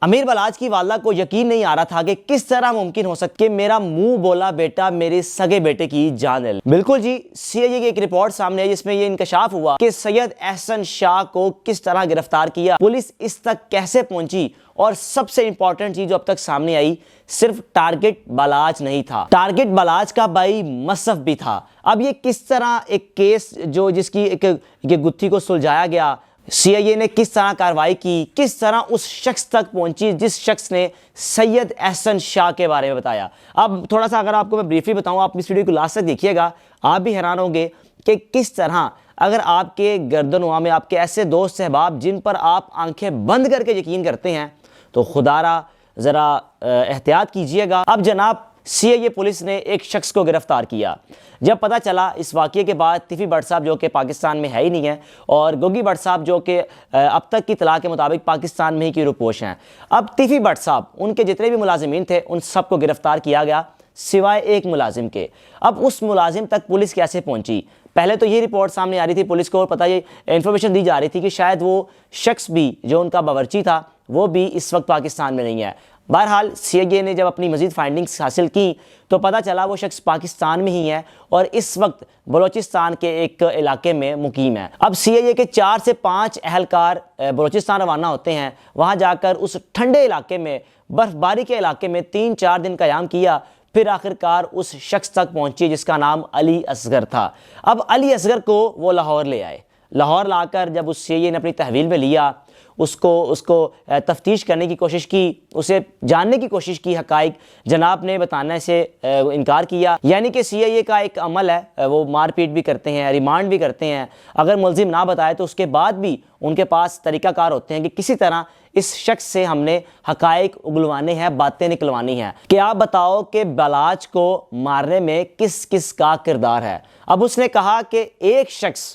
امیر بلاچ کی والدہ کو یقین نہیں آ رہا تھا کہ کس طرح ممکن ہو سکتا کہ میرا منہ بولا بیٹا میرے سگے بیٹے کی جان لے۔ بالکل جی، سی آئی اے کی ایک رپورٹ سامنے آئی جس میں یہ انکشاف ہوا کہ سید احسن شاہ کو کس طرح گرفتار کیا، پولیس اس تک کیسے پہنچی، اور سب سے امپورٹنٹ چیز جو اب تک سامنے آئی، صرف ٹارگٹ بلاچ نہیں تھا، ٹارگٹ بلاچ کا بھائی مصف بھی تھا۔ اب یہ کس طرح ایک کیس جس کی ایک گتھی کو سلجھایا گیا، سی آئی اے نے کس طرح کارروائی کی، کس طرح اس شخص تک پہنچی جس شخص نے سید احسن شاہ کے بارے میں بتایا۔ اب تھوڑا سا اگر آپ کو میں بریفلی بتاؤں، آپ اس ویڈیو کو لاسٹ تک دیکھیے گا، آپ بھی حیران ہوں گے کہ کس طرح اگر آپ کے گردنواں میں آپ کے ایسے دوست احباب جن پر آپ آنکھیں بند کر کے یقین کرتے ہیں تو خدا را ذرا احتیاط کیجئے گا۔ اب جناب سی آئی اے پولیس نے ایک شخص کو گرفتار کیا۔ جب پتہ چلا اس واقعے کے بعد تیفی بٹ صاحب جو کہ پاکستان میں ہے ہی نہیں ہے، اور گوگی بٹ صاحب جو کہ اب تک کی اطلاع کے مطابق پاکستان میں ہی کی روپوش ہیں، اب تیفی بٹ صاحب ان کے جتنے بھی ملازمین تھے ان سب کو گرفتار کیا گیا سوائے ایک ملازم کے۔ اب اس ملازم تک پولیس کیسے پہنچی؟ پہلے تو یہ رپورٹ سامنے آ رہی تھی پولیس کو، اور پتہ یہ انفارمیشن دی جا رہی تھی کہ شاید وہ شخص بھی جو ان کا باورچی تھا وہ بھی اس وقت پاکستان میں نہیں ہے۔ بہرحال سی آئی اے نے جب اپنی مزید فائنڈنگز حاصل کی تو پتہ چلا وہ شخص پاکستان میں ہی ہے اور اس وقت بلوچستان کے ایک علاقے میں مقیم ہے۔ اب سی آئی اے کے 4 سے 5 اہلکار بلوچستان روانہ ہوتے ہیں، وہاں جا کر اس ٹھنڈے علاقے میں، برف باری کے علاقے میں 3-4 دن قیام کیا، پھر آخرکار اس شخص تک پہنچی جس کا نام علی اصغر تھا۔ اب علی اصغر کو وہ لاہور لے آئے، لاہور لا کر جب اس سی آئی اے نے اپنی تحویل میں لیا، اس کو تفتیش کرنے کی کوشش کی، اسے جاننے کی کوشش کی، حقائق جناب نے بتانے سے انکار کیا۔ یعنی کہ سی آئی اے کا ایک عمل ہے، وہ مار پیٹ بھی کرتے ہیں، ریمانڈ بھی کرتے ہیں، اگر ملزم نہ بتائے تو اس کے بعد بھی ان کے پاس طریقہ کار ہوتے ہیں کہ کسی طرح اس شخص سے ہم نے حقائق اگلوانے ہیں، باتیں نکلوانی ہیں کہ آپ بتاؤ کہ بلاچ کو مارنے میں کس کس کا کردار ہے۔ اب اس نے کہا کہ ایک شخص،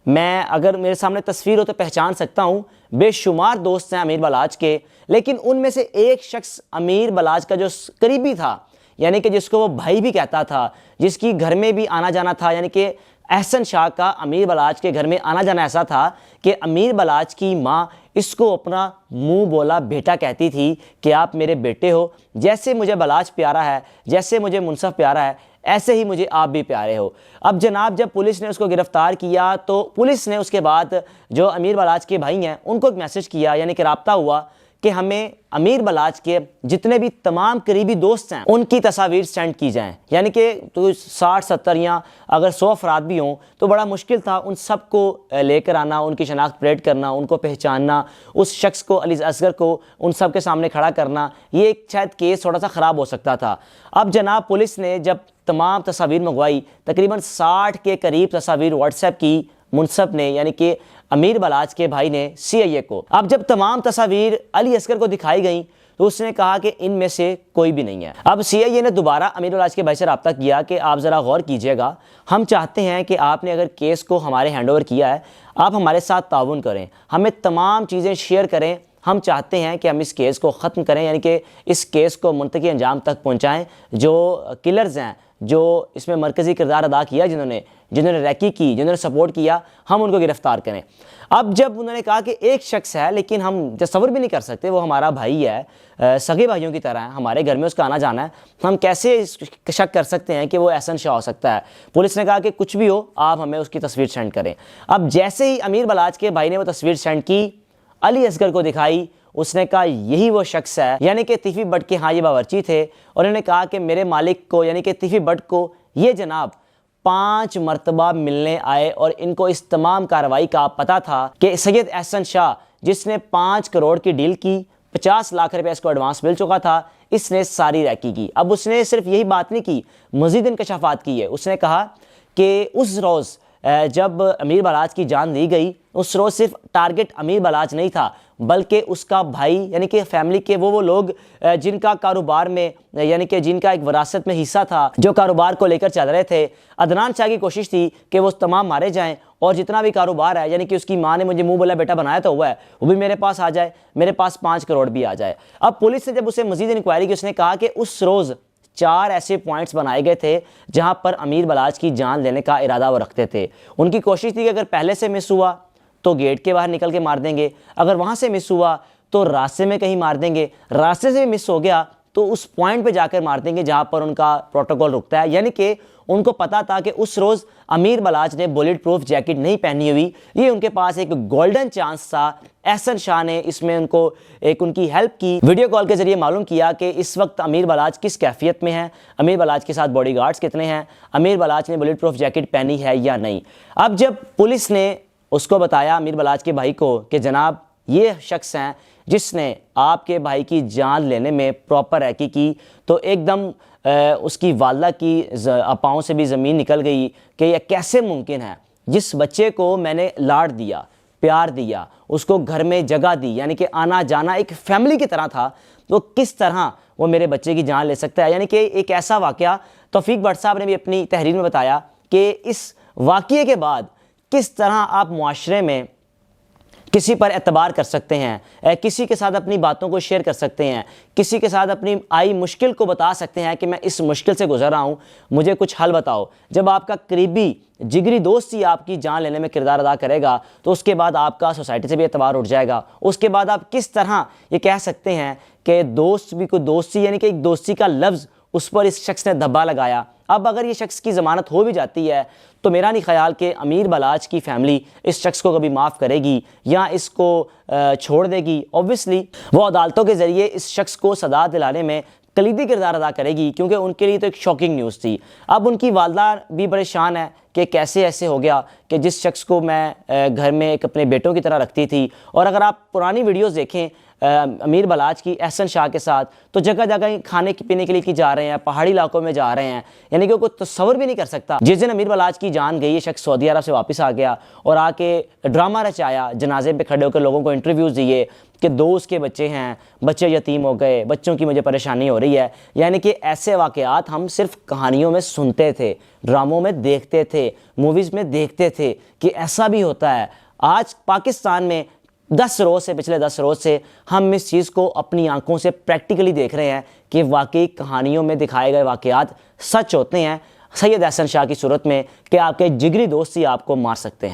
میں اگر میرے سامنے تصویر ہو تو پہچان سکتا ہوں، بے شمار دوست ہیں امیر بلاچ کے، لیکن ان میں سے ایک شخص امیر بلاچ کا جو قریبی تھا، یعنی کہ جس کو وہ بھائی بھی کہتا تھا، جس کی گھر میں بھی آنا جانا تھا، یعنی کہ احسن شاہ کا امیر بلاچ کے گھر میں آنا جانا ایسا تھا کہ امیر بلاچ کی ماں اس کو اپنا منہ بولا بیٹا کہتی تھی کہ آپ میرے بیٹے ہو، جیسے مجھے بلاچ پیارا ہے، جیسے مجھے منصف پیارا ہے، ایسے ہی مجھے آپ بھی پیارے ہو۔ اب جناب جب پولیس نے اس کو گرفتار کیا تو پولیس نے اس کے بعد جو امیر بلاچ کے بھائی ہیں ان کو ایک میسج کیا، یعنی کہ رابطہ ہوا کہ ہمیں امیر بلاچ کے جتنے بھی تمام قریبی دوست ہیں ان کی تصاویر سینڈ کی جائیں، یعنی کہ تو 60-70 یا اگر 100 افراد بھی ہوں تو بڑا مشکل تھا ان سب کو لے کر آنا، ان کی شناخت پریڈ کرنا، ان کو پہچاننا، اس شخص کو علی اصغر کو ان سب کے سامنے کھڑا کرنا، یہ ایک شاید کیس تھوڑا سا خراب ہو سکتا تھا۔ اب جناب پولیس نے جب تمام تصاویر منگوائی، تقریباً 60 کے قریب تصاویر واٹس ایپ کی منصف نے، یعنی کہ امیر بلاچ کے بھائی نے سی آئی اے کو۔ اب جب تمام تصاویر علی اصغر کو دکھائی گئیں تو اس نے کہا کہ ان میں سے کوئی بھی نہیں ہے۔ اب سی آئی اے نے دوبارہ امیر بلاچ کے بھائی سے رابطہ کیا کہ آپ ذرا غور کیجئے گا، ہم چاہتے ہیں کہ آپ نے اگر کیس کو ہمارے ہینڈ اوور کیا ہے، آپ ہمارے ساتھ تعاون کریں، ہمیں تمام چیزیں شیئر کریں، ہم چاہتے ہیں کہ ہم اس کیس کو ختم کریں، یعنی کہ اس کیس کو منطقی انجام تک پہنچائیں۔ جو کلرز ہیں، جو اس میں مرکزی کردار ادا کیا، جنہوں نے ریکی کی، جنہوں نے سپورٹ کیا، ہم ان کو گرفتار کریں۔ اب جب انہوں نے کہا کہ ایک شخص ہے لیکن ہم تصور بھی نہیں کر سکتے، وہ ہمارا بھائی ہے، سگے بھائیوں کی طرح ہے، ہمارے گھر میں اس کا آنا جانا ہے، ہم کیسے شک کر سکتے ہیں کہ وہ احسن شاہ ہو سکتا ہے؟ پولیس نے کہا کہ کچھ بھی ہو آپ ہمیں اس کی تصویر سینڈ کریں۔ اب جیسے ہی امیر بلاچ کے بھائی نے وہ تصویر سینڈ کی، علی اصغر کو دکھائی، اس نے کہا یہی وہ شخص ہے، یعنی کہ تیفی بٹ کے ہاں یہ باورچی تھے، اور انہوں نے کہا کہ میرے مالک کو یعنی کہ تیفی بٹ کو یہ جناب 5 مرتبہ ملنے آئے، اور ان کو اس تمام کارروائی کا پتہ تھا کہ سید احسن شاہ جس نے 5 کروڑ کی ڈیل کی، 50 لاکھ روپے اس کو ایڈوانس مل چکا تھا، اس نے ساری ریکی کی۔ اب اس نے صرف یہی بات نہیں کی، مزید انکشافات کی ہے۔ اس نے کہا کہ اس روز جب امیر بلاچ کی جان دی گئی، اس روز صرف ٹارگٹ امیر بلاچ نہیں تھا بلکہ اس کا بھائی، یعنی کہ فیملی کے وہ لوگ جن کا کاروبار میں، یعنی کہ جن کا ایک وراثت میں حصہ تھا، جو کاروبار کو لے کر چل رہے تھے۔ عدنان شاہ کی کوشش تھی کہ وہ تمام مارے جائیں، اور جتنا بھی کاروبار ہے، یعنی کہ اس کی ماں نے مجھے منہ بولا بیٹا بنایا تو ہوا ہے، وہ بھی میرے پاس آ جائے، میرے پاس 5 کروڑ بھی آ جائے۔ اب پولیس نے جب اسے مزید انکوائری کی، اس نے کہا کہ اس روز 4 ایسے پوائنٹس بنائے گئے تھے جہاں پر امیر بلاچ کی جان لینے کا ارادہ وہ رکھتے تھے۔ ان کی کوشش تھی کہ اگر پہلے سے مس ہوا تو گیٹ کے باہر نکل کے مار دیں گے، اگر وہاں سے مس ہوا تو راستے میں کہیں مار دیں گے، راستے سے بھی مس ہو گیا تو اس پوائنٹ پہ جا کر مار دیں گے جہاں پر ان کا پروٹوکول رکتا ہے۔ یعنی کہ ان کو پتا تھا کہ اس روز امیر بلاچ نے بلٹ پروف جیکٹ نہیں پہنی ہوئی، یہ ان کے پاس ایک گولڈن چانس تھا۔ احسن شاہ نے اس میں ان کو ان کی ہیلپ کی، ویڈیو کال کے ذریعے معلوم کیا کہ اس وقت امیر بلاچ کس کیفیت میں ہے، امیر بلاچ کے ساتھ باڈی گارڈز کتنے ہیں، امیر بلاچ نے بلٹ پروف جیکٹ پہنی ہے یا نہیں۔ اب جب پولیس نے اس کو بتایا امیر بلاچ کے بھائی کو کہ جناب یہ شخص ہیں جس نے آپ کے بھائی کی جان لینے میں پراپر ریکی کی، تو ایک دم اس کی والدہ کی پاؤں سے بھی زمین نکل گئی کہ یہ کیسے ممکن ہے، جس بچے کو میں نے لاڈ دیا، پیار دیا، اس کو گھر میں جگہ دی، یعنی کہ آنا جانا ایک فیملی کی طرح تھا، تو کس طرح وہ میرے بچے کی جان لے سکتا ہے۔ یعنی کہ ایک ایسا واقعہ توفیق بٹ صاحب نے بھی اپنی تحریر میں بتایا کہ اس واقعے کے بعد کس طرح آپ معاشرے میں کسی پر اعتبار کر سکتے ہیں، کسی کے ساتھ اپنی باتوں کو شیئر کر سکتے ہیں، کسی کے ساتھ اپنی آئی مشکل کو بتا سکتے ہیں کہ میں اس مشکل سے گزر رہا ہوں، مجھے کچھ حل بتاؤ۔ جب آپ کا قریبی جگری دوست ہی آپ کی جان لینے میں کردار ادا کرے گا تو اس کے بعد آپ کا سوسائٹی سے بھی اعتبار اٹھ جائے گا۔ اس کے بعد آپ کس طرح یہ کہہ سکتے ہیں کہ دوست بھی کوئی دوستی، یعنی کہ ایک دوستی کا لفظ اس پر اس شخص نے دھبا لگایا۔ اب اگر یہ شخص کی ضمانت ہو بھی جاتی ہے تو میرا نہیں خیال کہ امیر بلاچ کی فیملی اس شخص کو کبھی معاف کرے گی یا اس کو چھوڑ دے گی۔ اوبویسلی وہ عدالتوں کے ذریعے اس شخص کو سزا دلانے میں کلیدی کردار ادا کرے گی، کیونکہ ان کے لیے تو ایک شاکنگ نیوز تھی۔ اب ان کی والدہ بھی پریشان ہے کہ کیسے ایسے ہو گیا کہ جس شخص کو میں گھر میں ایک اپنے بیٹوں کی طرح رکھتی تھی۔ اور اگر آپ پرانی ویڈیوز دیکھیں امیر بلاچ کی احسن شاہ کے ساتھ، تو جگہ جگہ کھانے پینے کے لیے جا رہے ہیں، پہاڑی علاقوں میں جا رہے ہیں، یعنی کہ کوئی تصور بھی نہیں کر سکتا۔ جس دن امیر بلاچ کی جان گئی، یہ شخص سعودی عرب سے واپس آ گیا اور آ کے ڈرامہ رچایا، جنازے پہ کھڑے ہو کر لوگوں کو انٹرویوز دیے کہ دوست کے بچے ہیں، بچے یتیم ہو گئے، بچوں کی مجھے پریشانی ہو رہی ہے۔ یعنی کہ ایسے واقعات ہم صرف کہانیوں میں سنتے تھے، ڈراموں میں دیکھتے تھے، موویز میں دیکھتے تھے کہ ایسا بھی ہوتا ہے۔ آج پاکستان میں پچھلے 10 روز سے ہم اس چیز کو اپنی آنکھوں سے پریکٹیکلی دیکھ رہے ہیں کہ واقعی کہانیوں میں دکھائے گئے واقعات سچ ہوتے ہیں، سید احسن شاہ کی صورت میں، کہ آپ کے جگری دوست ہی آپ کو مار سکتے ہیں۔